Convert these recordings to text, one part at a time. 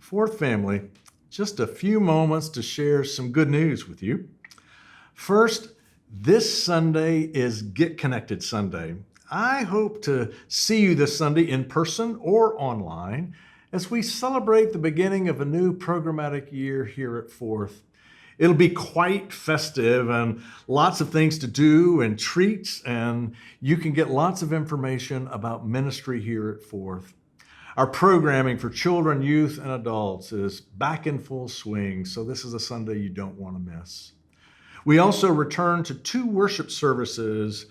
Fourth family, just a few moments to share some good news with you. First, this Sunday is Get Connected Sunday. I hope to see you this Sunday in person or online as we celebrate the beginning of a new programmatic year here at Fourth. It'll be quite festive and lots of things to do and treats, and you can get lots of information about ministry here at Fourth. Our programming for children, youth, and adults is back in full swing, so this is a Sunday you don't want to miss. We also return to 2 worship services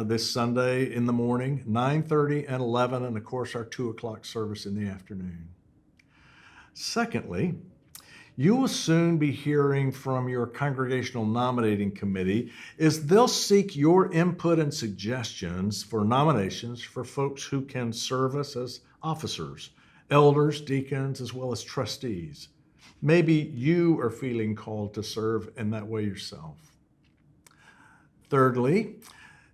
this Sunday in the morning, 9:30 and 11, and of course our 2 o'clock service in the afternoon. Secondly, you will soon be hearing from your congregational nominating committee as they'll seek your input and suggestions for nominations for folks who can serve us as officers, elders, deacons, as well as trustees. Maybe you are feeling called to serve in that way yourself. Thirdly,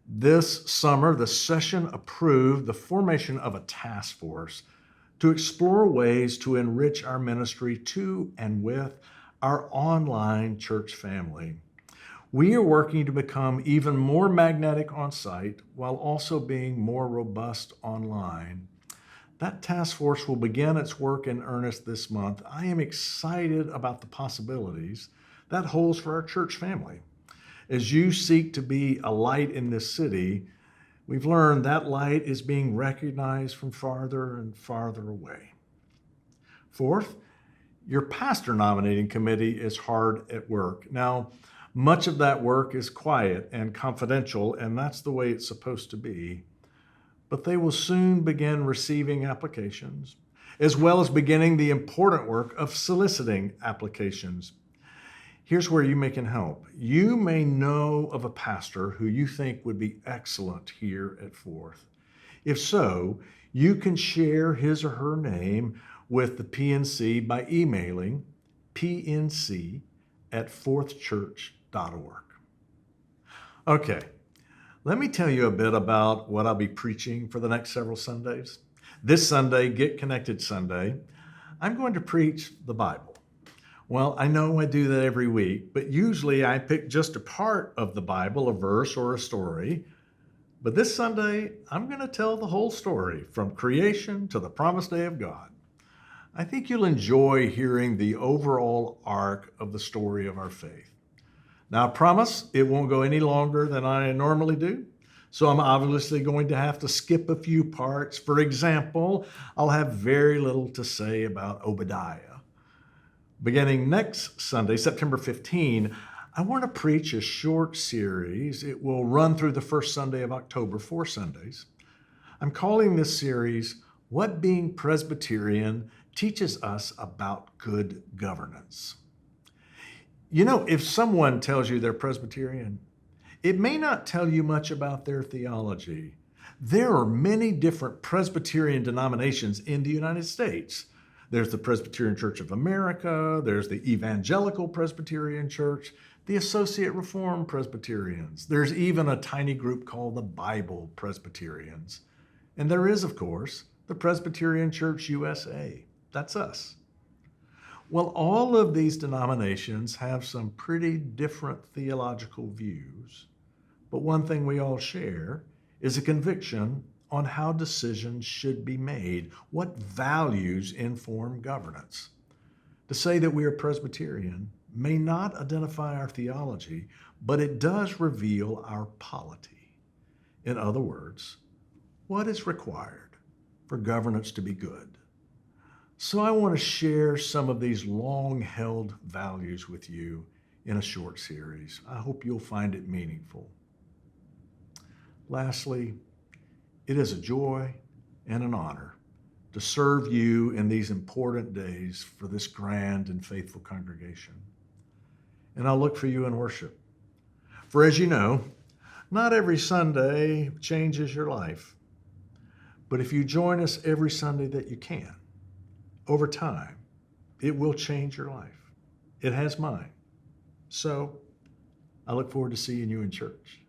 this summer, the session approved the formation of a task force to explore ways to enrich our ministry to and with our online church family. We are working to become even more magnetic on site while also being more robust online. That task force will begin its work in earnest this month. I am excited about the possibilities that holds for our church family. As you seek to be a light in this city, we've learned that light is being recognized from farther and farther away. Fourth, your pastor nominating committee is hard at work. Now, much of that work is quiet and confidential, and that's the way it's supposed to be. But they will soon begin receiving applications, as well as beginning the important work of soliciting applications. Here's where you can help. You may know of a pastor who you think would be excellent here at Fourth. If so, you can share his or her name with the PNC by emailing pnc@fourthchurch.org. Okay. Let me tell you a bit about what I'll be preaching for the next several Sundays. This Sunday, Get Connected Sunday, I'm going to preach the Bible. Well, I know I do that every week, but usually I pick just a part of the Bible, a verse or a story. But this Sunday, I'm going to tell the whole story from creation to the promised day of God. I think you'll enjoy hearing the overall arc of the story of our faith. Now, I promise it won't go any longer than I normally do, so I'm obviously going to have to skip a few parts. For example, I'll have very little to say about Obadiah. Beginning next Sunday, September 15, I want to preach a short series. It will run through the first Sunday of October, 4 Sundays. I'm calling this series, What Being Presbyterian Teaches Us About Good Governance. You know, if someone tells you they're Presbyterian, it may not tell you much about their theology. There are many different Presbyterian denominations in the United States. There's the Presbyterian Church of America, there's the Evangelical Presbyterian Church, the Associate Reformed Presbyterians. There's even a tiny group called the Bible Presbyterians. And there is, of course, the Presbyterian Church USA. That's us. Well, all of these denominations have some pretty different theological views, but one thing we all share is a conviction on how decisions should be made, what values inform governance. To say that we are Presbyterian may not identify our theology, but it does reveal our polity. In other words, what is required for governance to be good? So I want to share some of these long-held values with you in a short series. I hope you'll find it meaningful. Lastly, it is a joy and an honor to serve you in these important days for this grand and faithful congregation. And I'll look for you in worship. For as you know, not every Sunday changes your life. But if you join us every Sunday that you can, over time, it will change your life. It has mine. So I look forward to seeing you in church.